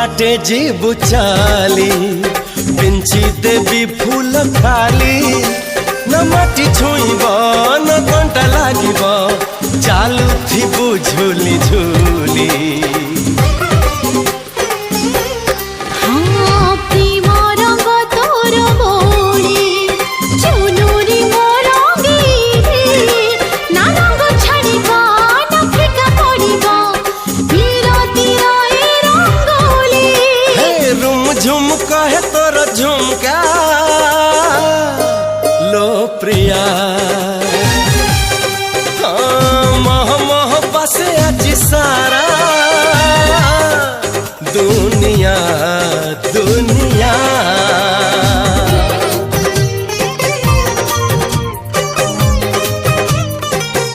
बाटे जीव चाली बिंची देवी फूल खाली न माटी छुईब न घंटा लागिब चालू थी झूली झूली। झुमका है तोर झुमका लो प्रिया हाँ मह मह बसे आज सा